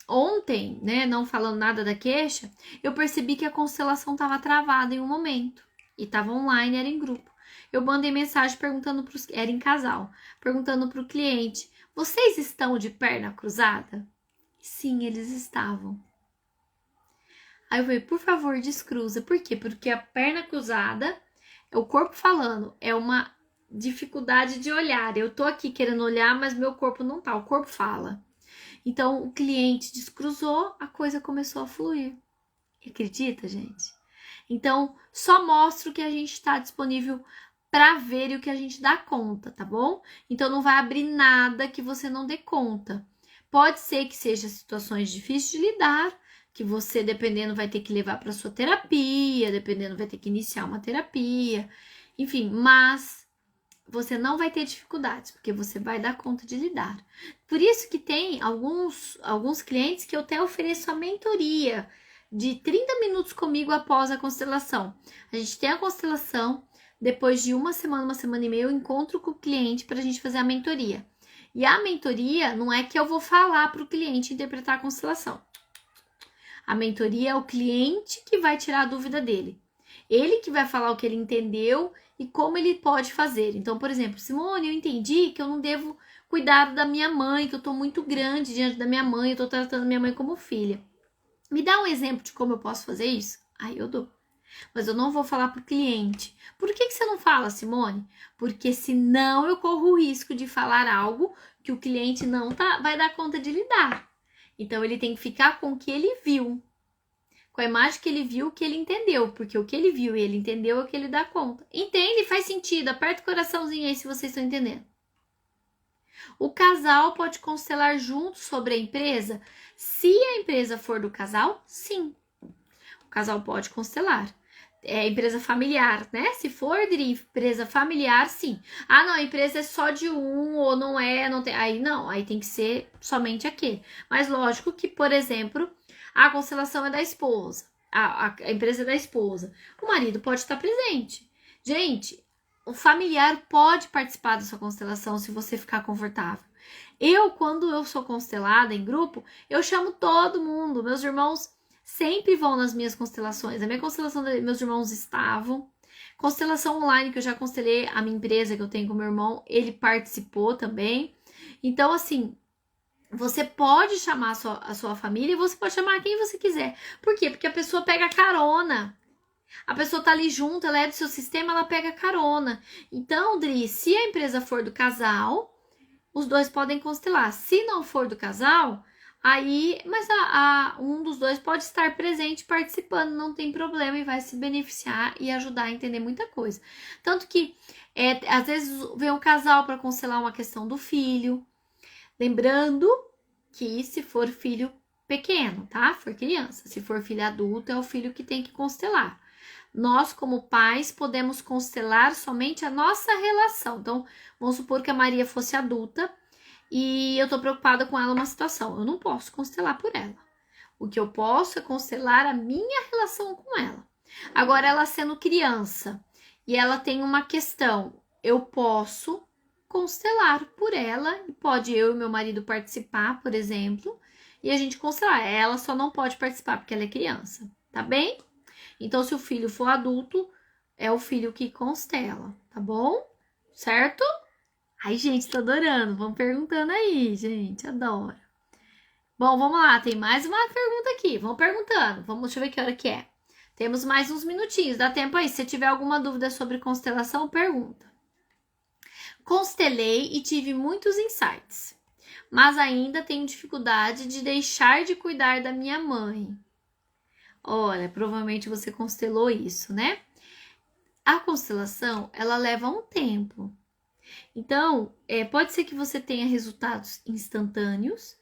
S2: Ontem, né, não falando nada da queixa, eu percebi que a constelação estava travada em um momento. E estava online, era em grupo. Eu mandei mensagem perguntando era em casal, perguntando para o cliente, vocês estão de perna cruzada? Sim, eles estavam. Aí eu falei, por favor, descruza. Por quê? Porque a perna cruzada, é o corpo falando, é uma dificuldade de olhar. Eu tô aqui querendo olhar, mas meu corpo não tá, o corpo fala. Então, o cliente descruzou, a coisa começou a fluir. Acredita, gente? Então, só mostra o que a gente está disponível para ver e o que a gente dá conta, tá bom? Então, não vai abrir nada que você não dê conta. Pode ser que seja situações difíceis de lidar, que você, dependendo, vai ter que levar para sua terapia, dependendo, vai ter que iniciar uma terapia, enfim, mas você não vai ter dificuldades, porque você vai dar conta de lidar. Por isso que tem alguns clientes que eu até ofereço a mentoria de 30 minutos comigo após a constelação. A gente tem a constelação, depois de uma semana e meia, eu encontro com o cliente para a gente fazer a mentoria. E a mentoria não é que eu vou falar para o cliente interpretar a constelação. A mentoria é o cliente que vai tirar a dúvida dele. Ele que vai falar o que ele entendeu e como ele pode fazer. Então, por exemplo, Simone, eu entendi que eu não devo cuidar da minha mãe, que eu tô muito grande diante da minha mãe, eu tô tratando minha mãe como filha. Me dá um exemplo de como eu posso fazer isso? Aí eu dou. Mas eu não vou falar pro cliente. Por que você não fala, Simone? Porque senão eu corro o risco de falar algo que o cliente não vai dar conta de lidar. Então, ele tem que ficar com o que ele viu. Com a imagem que ele viu, que ele entendeu. Porque o que ele viu e ele entendeu é o que ele dá conta. Entende? Faz sentido. Aperta o coraçãozinho aí se vocês estão entendendo. O casal pode constelar juntos sobre a empresa? Se a empresa for do casal, sim. O casal pode constelar. É empresa familiar, né? Se for de empresa familiar, sim. Ah, não, a empresa é só de um ou não é, não tem. Aí não, aí tem que ser somente aquele. Mas lógico que, por exemplo, a constelação é da esposa, a empresa é da esposa. O marido pode estar presente. Gente, o familiar pode participar da sua constelação se você ficar confortável. Quando eu sou constelada em grupo, eu chamo todo mundo, meus irmãos sempre vão nas minhas constelações. A minha constelação meus irmãos estavam. Constelação online que eu já constelei a minha empresa que eu tenho com meu irmão, ele participou também. Então, assim, você pode chamar a sua família e você pode chamar quem você quiser. Por quê? Porque a pessoa pega carona. A pessoa tá ali junto, ela é do seu sistema, ela pega carona. Então, Dri, se a empresa for do casal, os dois podem constelar. Se não for do casal, aí, mas um dos dois pode estar presente participando, não tem problema e vai se beneficiar e ajudar a entender muita coisa. Tanto que, às vezes, vem um casal para constelar uma questão do filho. Lembrando que se for filho pequeno, tá? For criança. Se for filho adulto, é o filho que tem que constelar. Nós, como pais, podemos constelar somente a nossa relação. Então, vamos supor que a Maria fosse adulta e eu tô preocupada com ela uma situação. Eu não posso constelar por ela. O que eu posso é constelar a minha relação com ela. Agora, ela sendo criança e ela tem uma questão, eu posso constelar por ela. Pode eu e meu marido participar, por exemplo, e a gente constelar. Ela só não pode participar porque ela é criança, tá bem? Então, se o filho for adulto, é o filho que constela, tá bom? Certo? Ai, gente, tô adorando. Vão perguntando aí, gente. Adoro. Bom, vamos lá. Tem mais uma pergunta aqui. Vão perguntando. Deixa eu ver que hora que é. Temos mais uns minutinhos. Dá tempo aí. Se você tiver alguma dúvida sobre constelação, pergunta. Constelei e tive muitos insights, mas ainda tenho dificuldade de deixar de cuidar da minha mãe. Olha, provavelmente você constelou isso, né? A constelação, ela leva um tempo. Então, pode ser que você tenha resultados instantâneos,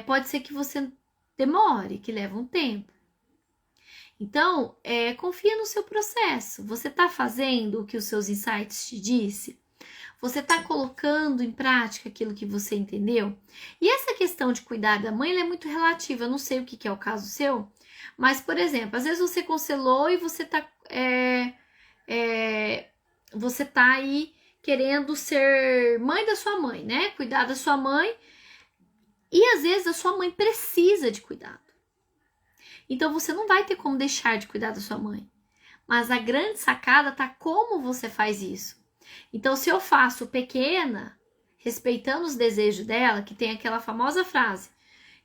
S2: pode ser que você demore, que leva um tempo. Então, confia no seu processo. Você está fazendo o que os seus insights te disse? Você está colocando em prática aquilo que você entendeu? E essa questão de cuidar da mãe, ela é muito relativa. Eu não sei o que é o caso seu, mas, por exemplo, às vezes você constelou e você tá aí querendo ser mãe da sua mãe, né? Cuidar da sua mãe. E às vezes a sua mãe precisa de cuidado. Então você não vai ter como deixar de cuidar da sua mãe. Mas a grande sacada tá como você faz isso. Então, se eu faço pequena, respeitando os desejos dela, que tem aquela famosa frase,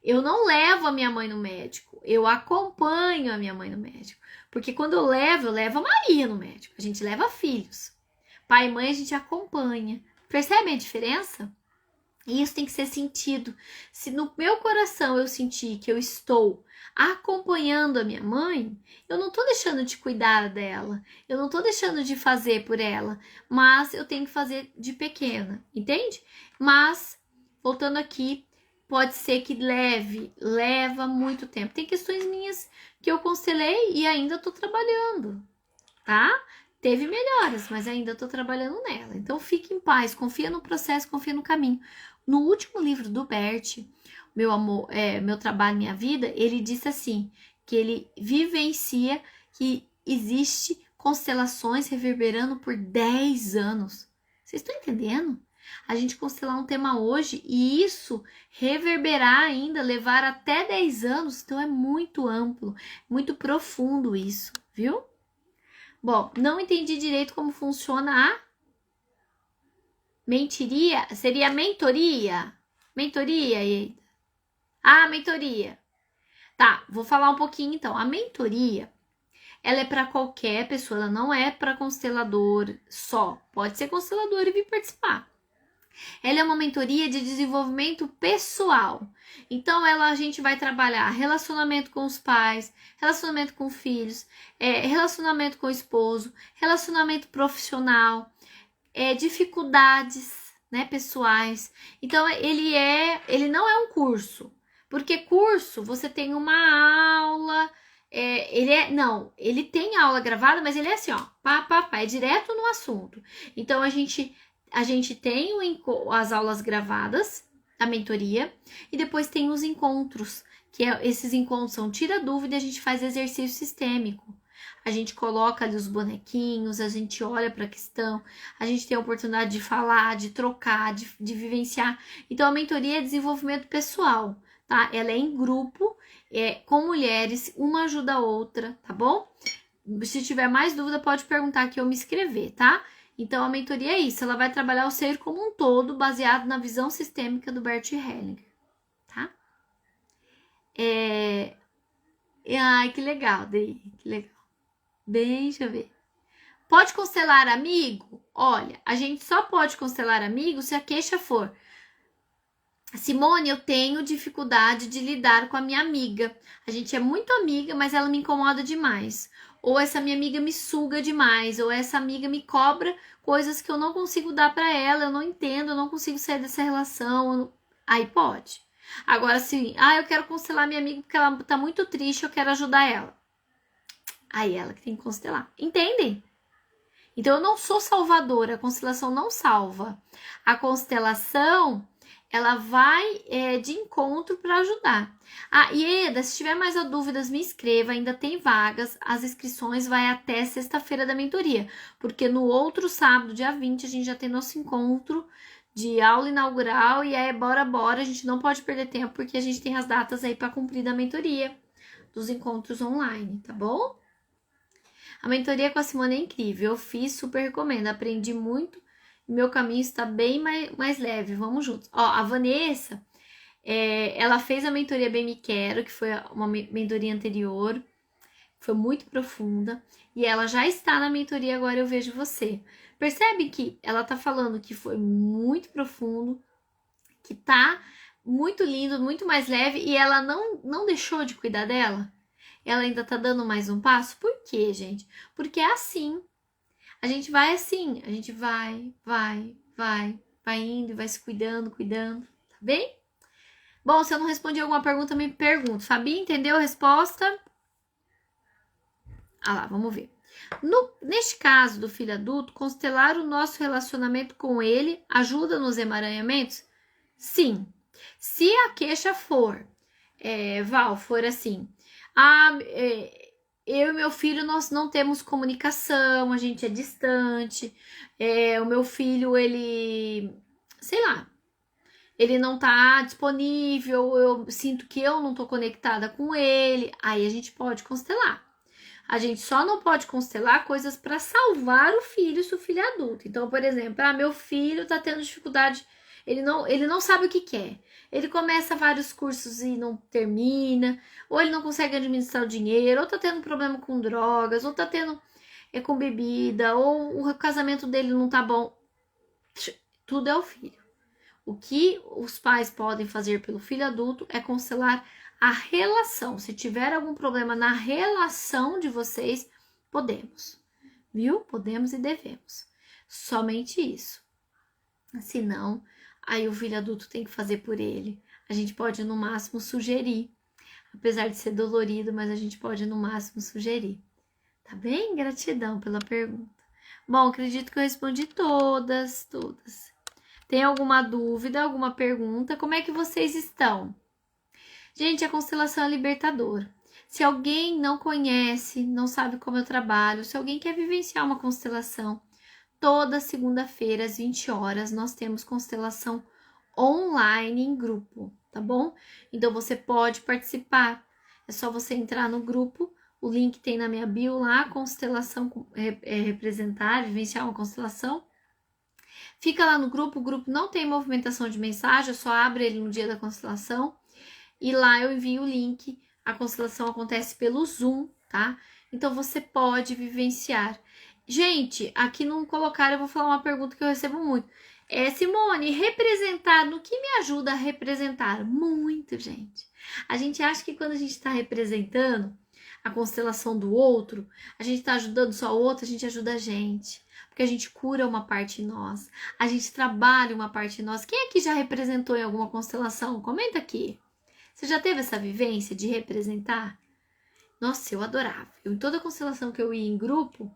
S2: eu não levo a minha mãe no médico, eu acompanho a minha mãe no médico. Porque quando eu levo a Maria no médico. A gente leva filhos. Pai e mãe a gente acompanha. Percebe a diferença? E isso tem que ser sentido. Se no meu coração eu sentir que eu estou acompanhando a minha mãe, eu não tô deixando de cuidar dela, eu não tô deixando de fazer por ela, mas eu tenho que fazer de pequena, entende? Mas, voltando aqui, pode ser que leva muito tempo. Tem questões minhas que eu constelei e ainda tô trabalhando, tá? Teve melhoras, mas ainda tô trabalhando nela. Então fique em paz, confia no processo, confia no caminho. No último livro do Bert, Meu Amor, Meu Trabalho, Minha Vida, ele disse assim, que ele vivencia que existe constelações reverberando por 10 anos. Vocês estão entendendo? A gente constelar um tema hoje e isso reverberar ainda, levar até 10 anos, então é muito amplo, muito profundo isso, viu? Bom, não entendi direito como funciona a mentiria. Seria mentoria? Mentoria, Eita. Ah, mentoria. Tá, vou falar um pouquinho então. A mentoria, ela é para qualquer pessoa, ela não é para constelador só. Pode ser constelador e vir participar. Ela é uma mentoria de desenvolvimento pessoal. Então, a gente vai trabalhar relacionamento com os pais, relacionamento com filhos, relacionamento com o esposo, relacionamento profissional, dificuldades, né, pessoais. Então, ele não é um curso, porque curso você tem uma aula. Ele tem aula gravada, mas ele é assim, ó, é direto no assunto. Então, a gente tem as aulas gravadas, a mentoria, e depois tem os encontros, que esses encontros são tira dúvida, a gente faz exercício sistêmico. A gente coloca ali os bonequinhos, a gente olha para a questão, a gente tem a oportunidade de falar, de trocar, de vivenciar. Então, a mentoria é desenvolvimento pessoal, tá? Ela é em grupo, com mulheres, uma ajuda a outra, tá bom? Se tiver mais dúvida, pode perguntar que eu me inscrever, tá? Então, a mentoria é isso, ela vai trabalhar o ser como um todo, baseado na visão sistêmica do Bert Hellinger, tá? Ai, que legal, Dei, que legal. Deixa eu ver. Pode constelar amigo? Olha, a gente só pode constelar amigo se a queixa for: Simone, eu tenho dificuldade de lidar com a minha amiga. A gente é muito amiga, mas ela me incomoda demais. Ou essa minha amiga me suga demais, ou essa amiga me cobra coisas que eu não consigo dar para ela, eu não entendo, eu não consigo sair dessa relação. Aí pode. Agora, assim, eu quero constelar minha amiga porque ela tá muito triste, eu quero ajudar ela. Aí ela que tem que constelar. Entendem? Então, eu não sou salvadora, a constelação não salva. A constelação, ela vai de encontro para ajudar. E Eda, se tiver mais dúvidas, me inscreva, ainda tem vagas. As inscrições vai até sexta-feira da mentoria, porque no outro sábado, dia 20, a gente já tem nosso encontro de aula inaugural e bora, a gente não pode perder tempo, porque a gente tem as datas aí para cumprir da mentoria, dos encontros online, tá bom? A mentoria com a Simone é incrível, eu fiz, super recomendo, aprendi muito, meu caminho está bem mais leve, vamos juntos. A Vanessa, ela fez a mentoria Bem Me Quero, que foi uma mentoria anterior, foi muito profunda, e ela já está na mentoria Agora Eu Vejo Você. Percebe que ela tá falando que foi muito profundo, que tá muito lindo, muito mais leve, e ela não deixou de cuidar dela? Ela ainda tá dando mais um passo? Por quê, gente? Porque é assim. A gente vai assim, a gente vai indo e vai se cuidando, tá bem? Bom, se eu não respondi alguma pergunta, me pergunto. Fabi, entendeu a resposta? Lá, vamos ver. Neste caso do filho adulto, constelar o nosso relacionamento com ele ajuda nos emaranhamentos? Sim. Se a queixa for, for assim, eu e meu filho, nós não temos comunicação, a gente é distante, o meu filho, ele, sei lá, ele não tá disponível, eu sinto que eu não tô conectada com ele, aí a gente pode constelar. A gente só não pode constelar coisas para salvar o filho se o filho é adulto. Então, por exemplo, meu filho tá tendo dificuldade, ele não sabe o que quer. Ele começa vários cursos e não termina, ou ele não consegue administrar o dinheiro, ou tá tendo problema com drogas, ou tá tendo com bebida, ou o casamento dele não tá bom. Tudo é o filho. O que os pais podem fazer pelo filho adulto é constelar a relação. Se tiver algum problema na relação de vocês, podemos, viu? Podemos e devemos. Somente isso. Senão, aí o filho adulto tem que fazer por ele. a gente pode no máximo sugerir. Apesar de ser dolorido, mas a gente pode no máximo sugerir. Tá bem? Gratidão pela pergunta. Bom, acredito que eu respondi todas. Tem alguma dúvida, alguma pergunta? Como é que vocês estão? Gente, a constelação é libertadora. Se alguém não conhece, não sabe como eu trabalho, se alguém quer vivenciar uma constelação, toda segunda-feira às 20 horas nós temos constelação online em grupo, tá bom? Então você pode participar. É só você entrar no grupo, o link tem na minha bio lá, constelação representar, vivenciar uma constelação. Fica lá no grupo, o grupo não tem movimentação de mensagem, eu só abro ele no dia da constelação e lá eu envio o link. A constelação acontece pelo Zoom, tá? Então você pode vivenciar. Gente, aqui não colocaram, eu vou falar uma pergunta que eu recebo muito. Simone, representar, no que me ajuda a representar? Muito, gente. A gente acha que quando a gente está representando a constelação do outro, a gente está ajudando só o outro, a gente ajuda a gente. Porque a gente cura uma parte em nós, a gente trabalha uma parte em nós. Quem aqui já representou em alguma constelação? Comenta aqui. Você já teve essa vivência de representar? Nossa, eu adorava. Em toda constelação que eu ia em grupo,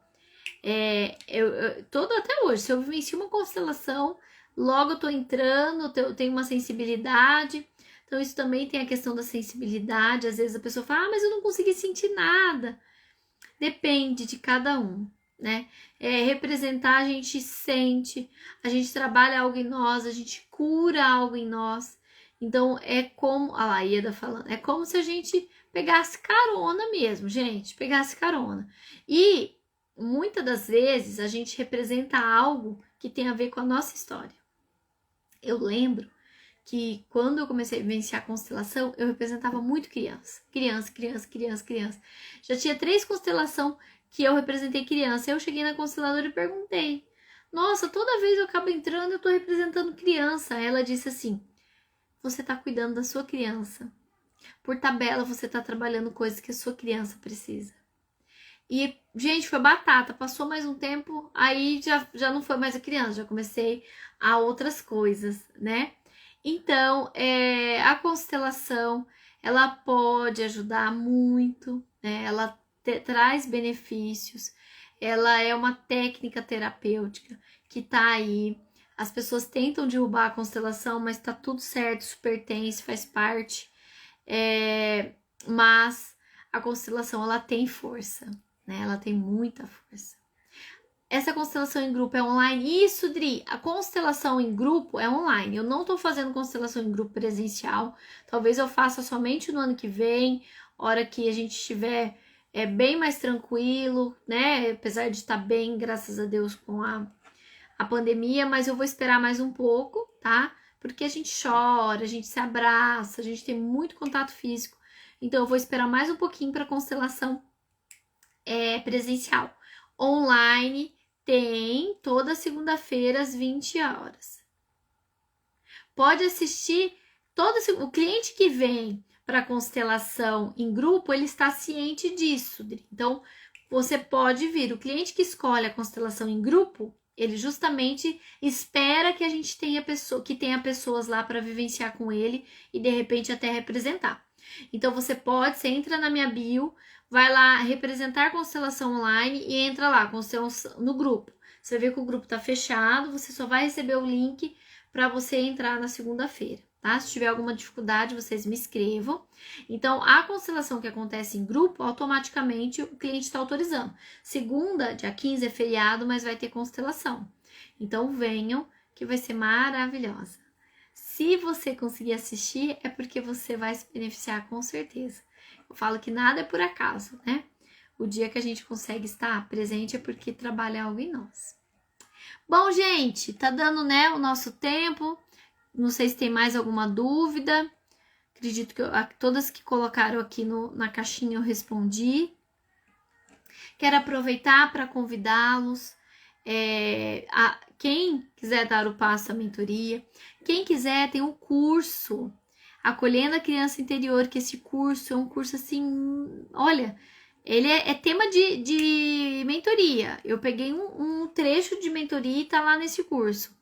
S2: até hoje, se eu vivencio uma constelação, logo eu tô entrando, eu tenho uma sensibilidade. Então, isso também tem a questão da sensibilidade. Às vezes a pessoa fala, mas eu não consegui sentir nada. Depende de cada um, né? Representar, a gente sente, a gente trabalha algo em nós, a gente cura algo em nós. Então, é como, a Laída falando, é como se a gente pegasse carona mesmo, gente, pegasse carona. E, muitas das vezes, a gente representa algo que tem a ver com a nossa história. Eu lembro que quando eu comecei a vivenciar a constelação, eu representava muito criança. Já tinha 3 constelações que eu representei criança. Eu cheguei na consteladora e perguntei, nossa, toda vez eu acabo entrando, eu tô representando criança. Ela disse assim, você tá cuidando da sua criança. Por tabela, você tá trabalhando coisas que a sua criança precisa. E, gente, foi batata. Passou mais um tempo, aí já não foi mais a criança, já comecei a outras coisas, né? Então, a constelação, ela pode ajudar muito, né? Ela traz benefícios, ela é uma técnica terapêutica que tá aí. As pessoas tentam derrubar a constelação, mas tá tudo certo, isso pertence, faz parte. Mas a constelação, ela tem força, né? Ela tem muita força. Essa constelação em grupo é online? Isso, Dri, a constelação em grupo é online. Eu não tô fazendo constelação em grupo presencial. Talvez eu faça somente no ano que vem, hora que a gente estiver bem mais tranquilo, né? Apesar de estar bem, graças a Deus, com a pandemia, mas eu vou esperar mais um pouco, tá? Porque a gente chora, a gente se abraça, a gente tem muito contato físico. Então, eu vou esperar mais um pouquinho para a constelação presencial. Online tem toda segunda-feira às 20 horas. Pode assistir o cliente que vem para a constelação em grupo, ele está ciente disso. Então, você pode vir. O cliente que escolhe a constelação em grupo, ele justamente espera que a gente tenha pessoas lá para vivenciar com ele e de repente até representar. Então você entra na minha bio, vai lá representar constelação online e entra lá no grupo. Você vê que o grupo tá fechado, você só vai receber o link para você entrar na segunda-feira, tá? Se tiver alguma dificuldade, vocês me escrevam. Então, a constelação que acontece em grupo, automaticamente o cliente está autorizando. Segunda, dia 15 é feriado, mas vai ter constelação. Então, venham, que vai ser maravilhosa. Se você conseguir assistir, é porque você vai se beneficiar com certeza. Eu falo que nada é por acaso, né? O dia que a gente consegue estar presente é porque trabalha algo em nós. Bom, gente, tá dando, né, o nosso tempo. Não sei se tem mais alguma dúvida. Acredito que todas que colocaram aqui na caixinha eu respondi. Quero aproveitar para convidá-los. Quem quiser dar o passo à mentoria, quem quiser, tem um curso Acolhendo a Criança Interior, que esse curso é um curso assim, olha, ele é tema de mentoria. Eu peguei um trecho de mentoria e tá lá nesse curso.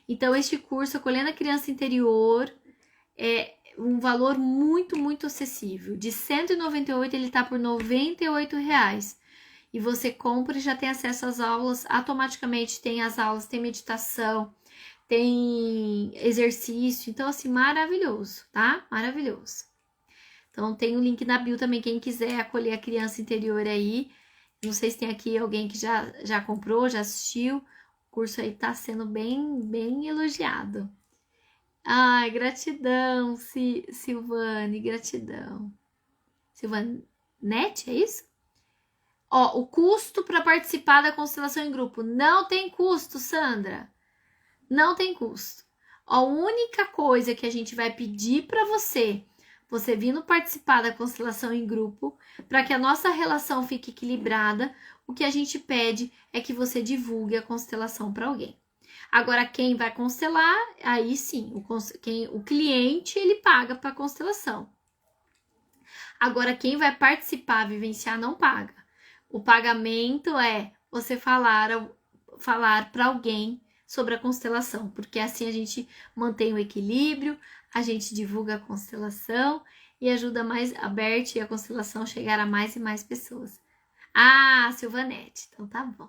S2: Então, este curso, Acolhendo a Criança Interior, um valor muito, muito acessível. De 198 ele tá por R$98. E você compra e já tem acesso às aulas. Automaticamente tem as aulas, tem meditação, tem exercício. Então, assim, maravilhoso, tá? Maravilhoso. Então, tem o link na bio também, quem quiser acolher a criança interior aí. Não sei se tem aqui alguém que já comprou, já assistiu. O curso aí tá sendo bem elogiado. Ai, gratidão, Silvane, gratidão. Silvanete, é isso? Ó, o custo para participar da constelação em grupo. Não tem custo, Sandra. Não tem custo. A única coisa que a gente vai pedir para você vindo participar da constelação em grupo, para que a nossa relação fique equilibrada, o que a gente pede é que você divulgue a constelação para alguém. Agora, quem vai constelar, aí sim, o cliente, ele paga para a constelação. Agora, quem vai participar, vivenciar, não paga. O pagamento é você falar para alguém sobre a constelação, porque assim a gente mantém o equilíbrio, a gente divulga a constelação e ajuda mais a Bert e a constelação chegar a mais e mais pessoas. Ah, Silvanete, então tá bom.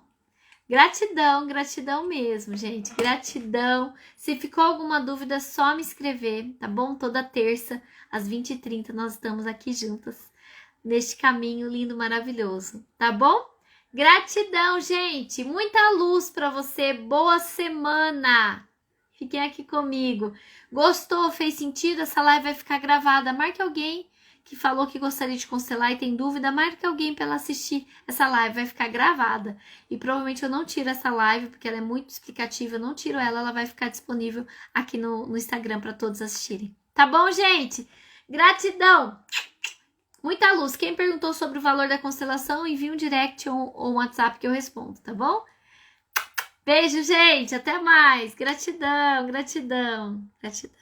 S2: Gratidão, gratidão mesmo, gente, gratidão. Se ficou alguma dúvida, é só me escrever, tá bom? Toda terça, às 20h30, nós estamos aqui juntas, neste caminho lindo, maravilhoso, tá bom? Gratidão, gente, muita luz para você, boa semana. Fiquem aqui comigo. Gostou, fez sentido? Essa live vai ficar gravada. Marque alguém que falou que gostaria de constelar e tem dúvida. Marque alguém para ela assistir essa live. Vai ficar gravada. E provavelmente eu não tiro essa live, porque ela é muito explicativa. Eu não tiro ela, ela vai ficar disponível aqui no Instagram para todos assistirem. Tá bom, gente? Gratidão! Muita luz. Quem perguntou sobre o valor da constelação, envie um direct ou um WhatsApp que eu respondo, tá bom? Beijo, gente. Até mais. Gratidão, gratidão, gratidão.